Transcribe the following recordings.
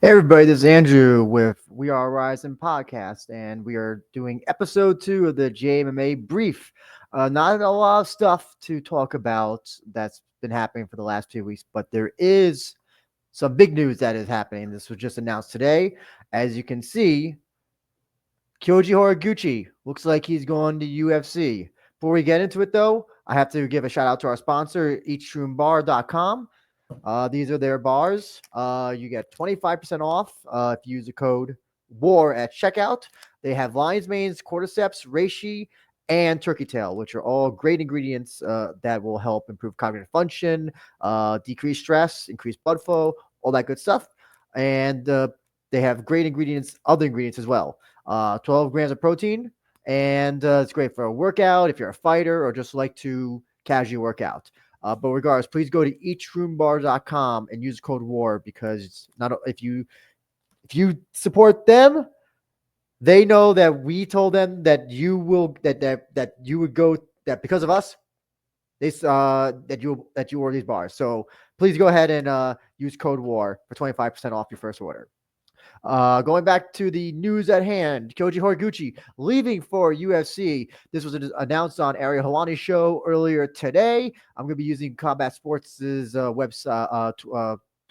Hey everybody, this is Andrew with We Are Rising podcast, and we are doing episode 2 of the JMMA brief. Not a lot of stuff to talk about that's been happening for the last 2 weeks, but there is some big news that is happening. This was just announced today. As you can see, Kyoji Horiguchi looks like he's going to UFC. Before we get into it, though, I have to give a shout out to our sponsor, eatsroombar.com. These are their bars. You get 25% off if you use the code WAR at checkout. They have lion's manes, cordyceps, reishi, and turkey tail, which are all great ingredients that will help improve cognitive function, decrease stress, increase blood flow, all that good stuff. And they have great ingredients, other ingredients as well. 12 grams of protein, and it's great for a workout if you're a fighter or just like to casually work out. But regardless, please go to eachroombar.com and use code WAR because it's not if you support them, they know that we told them that you will that you would go that because of us, they that you order these bars. So please go ahead and use code WAR for 25% off your first order. Going back to the news at hand, Kyoji Horiguchi leaving for UFC. This was announced on Ariel Helwani's show earlier today. I'm going to be using Combat Sports' website,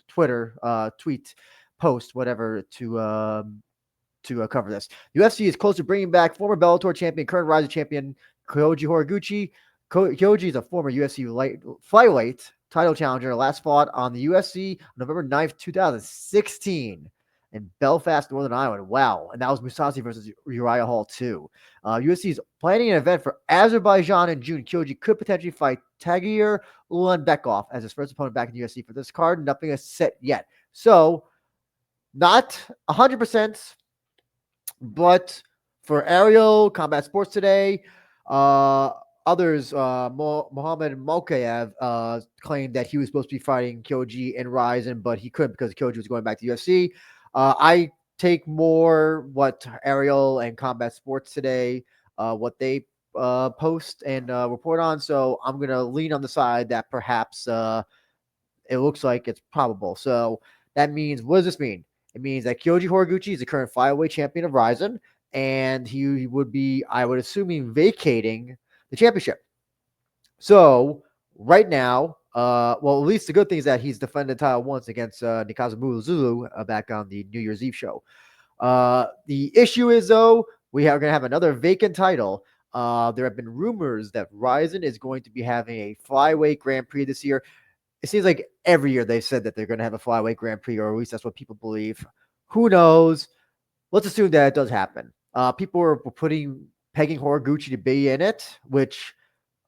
Twitter, tweet, post, whatever, to cover this. UFC is close to bringing back former Bellator champion, current RIZIN champion Kyoji Horiguchi. Kyoji is a former UFC flyweight title challenger. Last fought on the UFC November 9th, 2016 in Belfast, Northern Ireland. Wow. And that was Musasi versus Uriah Hall, too. UFC is planning an event for Azerbaijan in June. Kyoji could potentially fight Tagir Ulanbekov as his first opponent back in the UFC. For this card, nothing is set yet. So, not 100%, but for Ariel, Combat Sports Today, uh, others, Mohamed Mokayev claimed that he was supposed to be fighting Kyoji and Ryzen, but he couldn't because Kyoji was going back to UFC. I take more what Ariel and Combat Sports Today, what they post and report on. So I'm going to lean on the side that perhaps it looks like it's probable. So that means, what does this mean? It means that Kyoji Horiguchi is the current flyweight champion of Ryzen, and he would be, I would assuming, vacating the championship. So right now, well, at least the good thing is that he's defended the title once against Nikazu Zulu back on the New Year's Eve show. The issue is, though, we are going to have another vacant title. There have been rumors that Ryzen is going to be having a flyweight Grand Prix this year. It seems like every year they've said that they're going to have a flyweight Grand Prix, or at least that's what people believe. Who knows? Let's assume that it does happen. People are pegging Horiguchi to be in it, which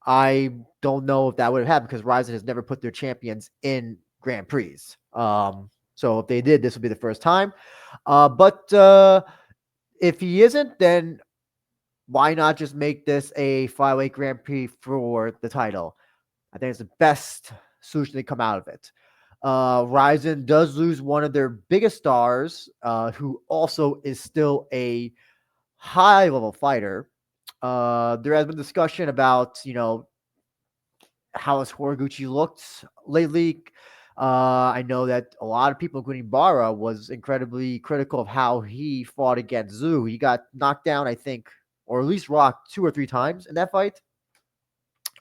I don't know if that would have happened because Ryzen has never put their champions in Grand Prix. So if they did, this would be the first time. But if he isn't, then why not just make this a flyweight Grand Prix for the title? I think it's the best solution to come out of it. Ryzen does lose one of their biggest stars, who also is still a high level fighter. There has been discussion about, how has Horiguchi looked lately. I know that a lot of people, including Bara, was incredibly critical of how he fought against Zhu. He got knocked down, I think, or at least rocked 2 or 3 times in that fight.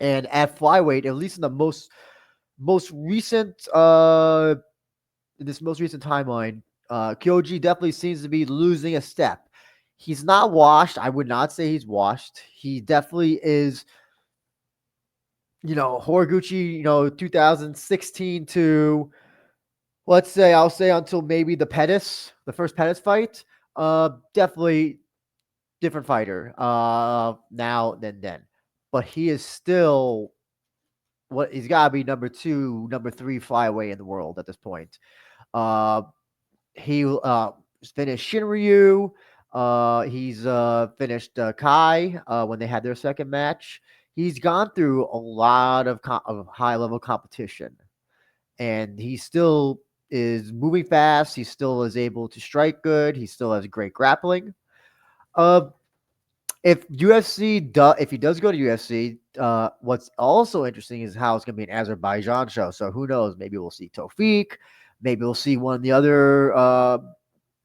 And at flyweight, at least in the most recent in this most recent timeline, Kyoji definitely seems to be losing a step. He's not washed. I would not say he's washed. He definitely is, Horiguchi, 2016 to, let's say, I'll say until maybe the first Pettis fight. Definitely different fighter now than then. But he is still he's got to be number 2, number 3 flyweight in the world at this point. Uh, he finished Shinryu. He's finished Kai when they had their second match. He's gone through a lot of high level competition, and he still is moving fast. He still is able to strike good. He still has great grappling. Uh, if he does go to UFC, what's also interesting is how it's going to be an Azerbaijan show. So who knows? Maybe we'll see Tofik. Maybe we'll see one of the other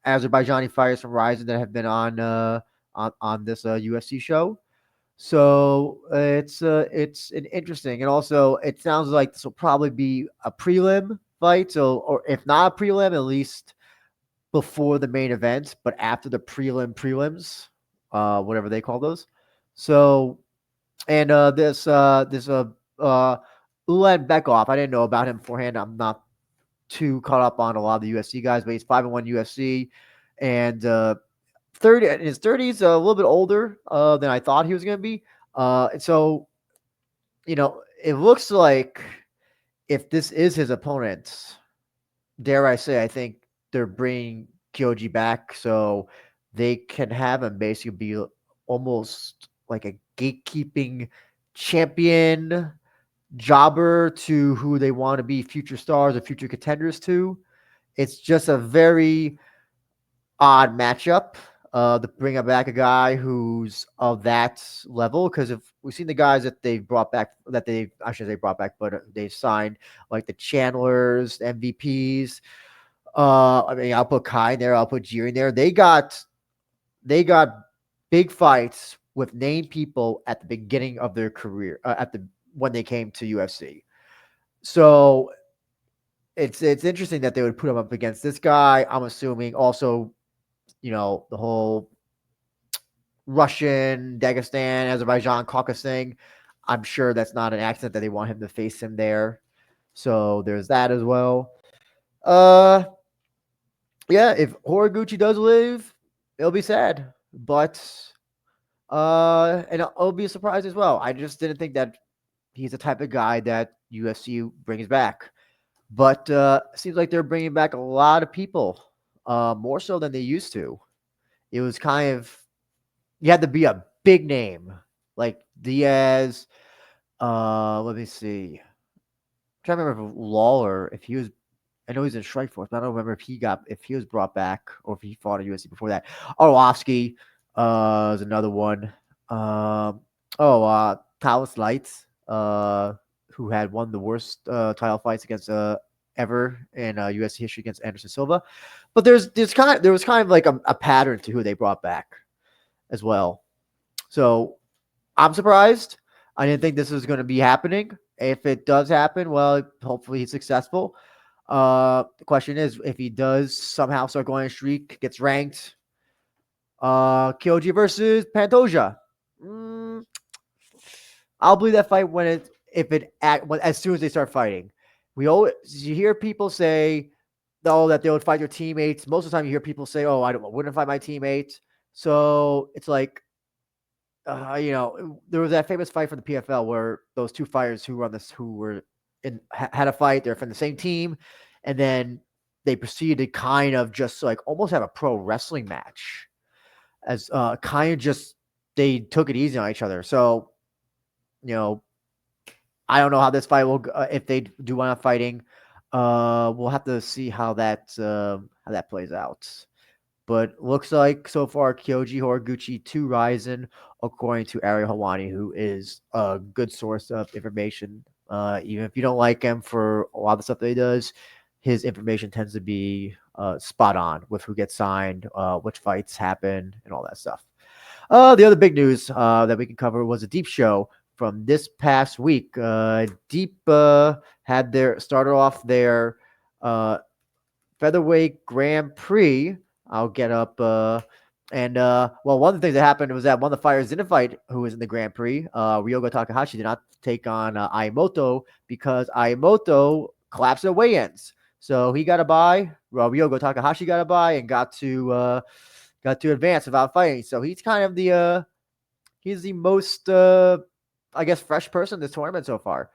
Azerbaijani fighters from RIZIN that have been on this UFC show. So it's an interesting, and also it sounds like this will probably be a prelim fight. So, or if not a prelim, at least before the main event, but after the prelims, whatever they call those. So, and uh Ulan Bekov, I didn't know about him beforehand. I'm not too caught up on a lot of the UFC guys, but he's 5-1 UFC, and 30 in his 30s, a little bit older than I thought he was going to be. And so, it looks like if this is his opponent, dare I say, I think they're bringing Kyoji back so they can have him basically be almost like a gatekeeping champion jobber to who they want to be future stars or future contenders to. It's just a very odd matchup to bring back a guy who's of that level. Because if we've seen the guys that they've brought back, I should say brought back, but they've signed like the Chandlers, the MVPs. I mean, I'll put Kai in there. I'll put Jiri in there. They got big fights with named people at the beginning of their career, when they came to UFC. So it's interesting that they would put him up against this guy. I'm assuming also, the whole Russian, Dagestan, Azerbaijan, Caucasus thing. I'm sure that's not an accident that they want him to face him there. So there's that as well. Uh, yeah, if Horiguchi does live, it'll be sad, but and it'll be a surprise as well. I just didn't think that he's the type of guy that UFC brings back. But seems like they're bringing back a lot of people, more so than they used to. It was kind of you had to be a big name like Diaz. Let me see. I'm trying to remember if Lawler, if he was. I know he's in Strikeforce, but I don't remember if he was brought back or if he fought at UFC before that. Orlovsky is another one. Talis Lights, who had one of the worst title fights against ever in UFC history against Anderson Silva. But there was kind of like a pattern to who they brought back as well. So I'm surprised. I didn't think this was going to be happening. If it does happen, well, hopefully he's successful. The question is, if he does somehow start going on a streak, gets ranked, Kyoji versus Pantoja. Mm, I'll believe that fight as soon as they start fighting. You hear people say, "Oh, that they would fight their teammates." Most of the time, you hear people say, "Oh, I wouldn't fight my teammates." So it's like, there was that famous fight for the PFL where those two fighters had a fight. They're from the same team, and then they proceeded to kind of just like almost have a pro wrestling match, as kind of just they took it easy on each other. So, I don't know how this fight will go, if they do wind up fighting. We'll have to see how that plays out. But looks like so far Kyoji Horiguchi to RIZIN, according to Ariel Hawani, who is a good source of information. Even if you don't like him for a lot of the stuff that he does, his information tends to be spot on with who gets signed, which fights happen, and all that stuff. The other big news that we can cover was a Deep show from this past week. Deep had started off their Featherweight Grand Prix. I'll get up. One of the things that happened was that one of the fighters didn't fight who was in the Grand Prix. Ryogo Takahashi did not take on Ayamoto because Ayamoto collapsed at weigh-ins. So he got a bye. Ryogo Takahashi got a bye and got to advance without fighting. So he's the most I guess fresh person in this tournament so far.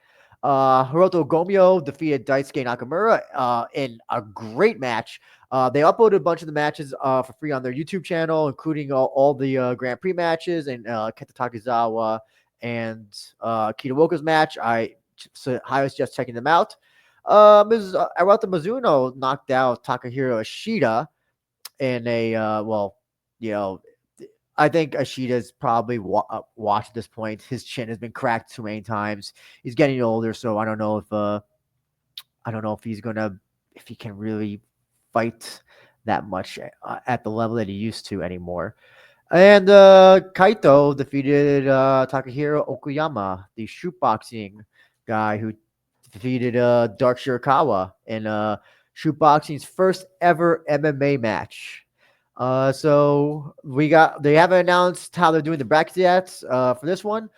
Hiroto Gomyo defeated Daisuke Nakamura in a great match. They uploaded a bunch of the matches for free on their YouTube channel, including all the Grand Prix matches and Kenta Takizawa and Kitaoka's match. I highly suggest checking them out. Arata Mizuno knocked out Takahiro Ishida in I think Ishida's probably watched at this point. His chin has been cracked too many times. He's getting older, so I don't know if he's gonna if he can really fight that much at the level that he used to anymore. And Kaito defeated Takahiro Okuyama, the shootboxing guy who defeated Dark Shirakawa in shootboxing's first ever MMA match. So they haven't announced how they're doing the brackets yet for this one.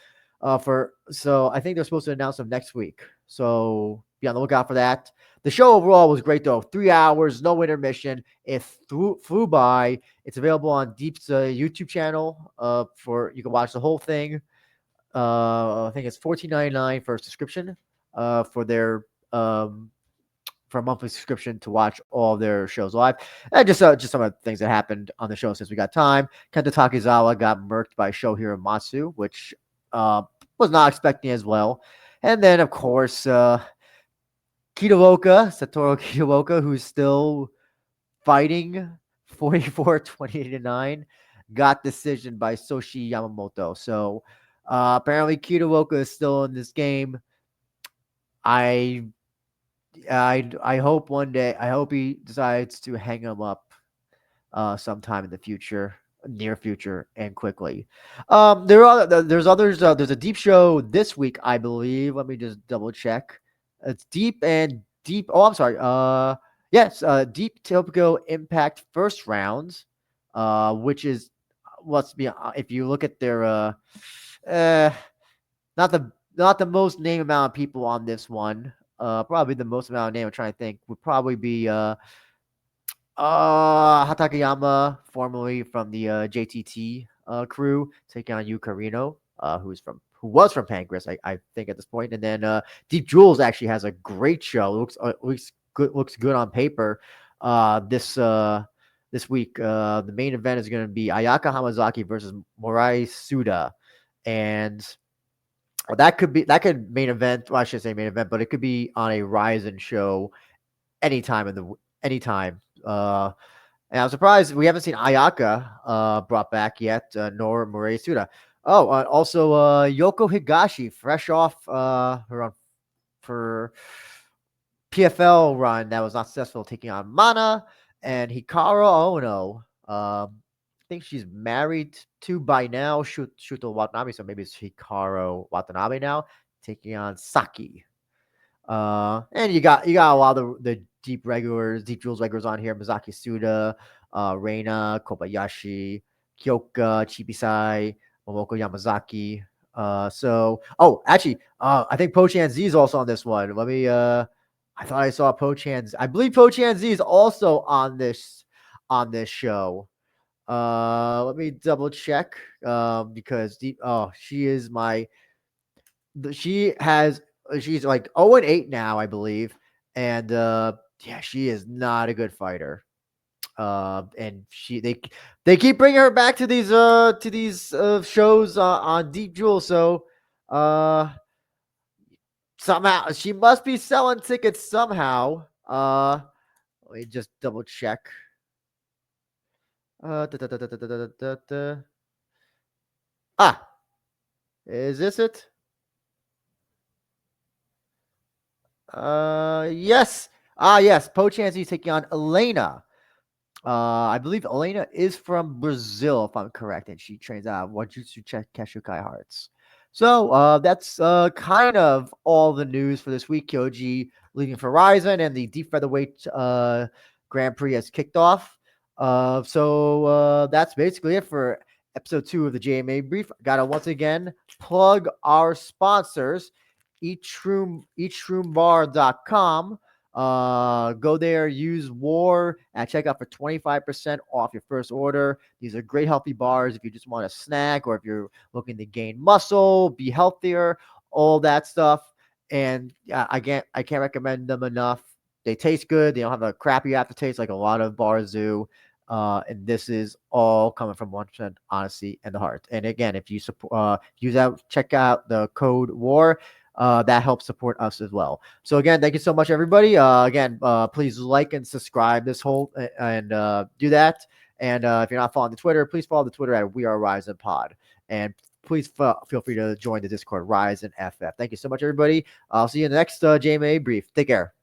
So I think they're supposed to announce them next week. So be on the lookout for that. The show overall was great though. 3 hours, no intermission. It flew by. It's available on Deep's YouTube channel. For you can watch the whole thing. I think it's $14.99 for a subscription. For their for a monthly subscription to watch all their shows live, and just some of the things that happened on the show since we got time. Kenta Takizawa got murked by Shohiro Matsu, which was not expecting as well. And then of course Satoru Kitaoka, who's still fighting 44-28-9, got decision by Soshi Yamamoto. So apparently Kitaoka is still in this game. I hope one day. I hope he decides to hang him up sometime in the future, near future, and quickly. There's others. There's a deep show this week, I believe. Let me just double check. It's deep and deep. Oh, I'm sorry. Yes. Deep Tokyo Impact first rounds, which is let's be if you look at their uh, not the most name amount of people on this one. Probably the most amount of name I'm trying to think would probably be Hatakayama, formerly from the JTT crew, taking on Yu Carino, who was from Pancras, I think at this point. And then Deep Jules actually has a great show. Looks good on paper. This week, the main event is going to be Ayaka Hamazaki versus Morai Suda, and that could main event. Well, I should say main event, but it could be on a RIZIN show anytime. And I'm surprised we haven't seen Ayaka brought back yet, nor Morai Suda. Oh, also Yoko Higashi, fresh off her PFL run that was not successful, taking on Mana and Hikaru Ono. I think she's married to by now Shuto Watanabe, so maybe it's Hikaru Watanabe now, taking on Saki. And you got a lot of the deep Jules regulars on here: Mizaki Suda, Reina, Kobayashi, Kyoka, Chibisai, Momoko Yamazaki. I think Pochan Z is also on this one. I thought I saw Pochan. I believe Pochan Z is also on this show. Let me double check. Because she is my. She's like 0-8 now, I believe, and yeah, she is not a good fighter. And they keep bringing her back to these shows on Deep Jewel. So somehow she must be selling tickets somehow. Let me just double check. Ah, is this it? Yes. Yes. Po Chansey taking on Elena. I believe Elena is from Brazil, if I'm correct, and she trains out Wajutsu Kashukai Hearts. So that's kind of all the news for this week. Kyoji leaving for RIZIN, and the deep featherweight Grand Prix has kicked off. So that's basically it for episode 2 of the JMA brief. Gotta once again plug our sponsors, eachroombar.com. Go there, use WAR at checkout for 25% off your first order. These are great healthy bars if you just want a snack or if you're looking to gain muscle, be healthier, all that stuff. And I can't recommend them enough. They taste good. They don't have a crappy aftertaste like a lot of bars do. And this is all coming from 1% honesty and the heart. And again, if you check out the code WAR, that helps support us as well. So again, thank you so much, everybody. Please like and subscribe this whole and do that. And if you're not following the Twitter, please follow the Twitter at We Are RIZIN Pod. And please feel free to join the Discord RIZIN FF. Thank you so much, everybody. I'll see you in the next JMA brief. Take care.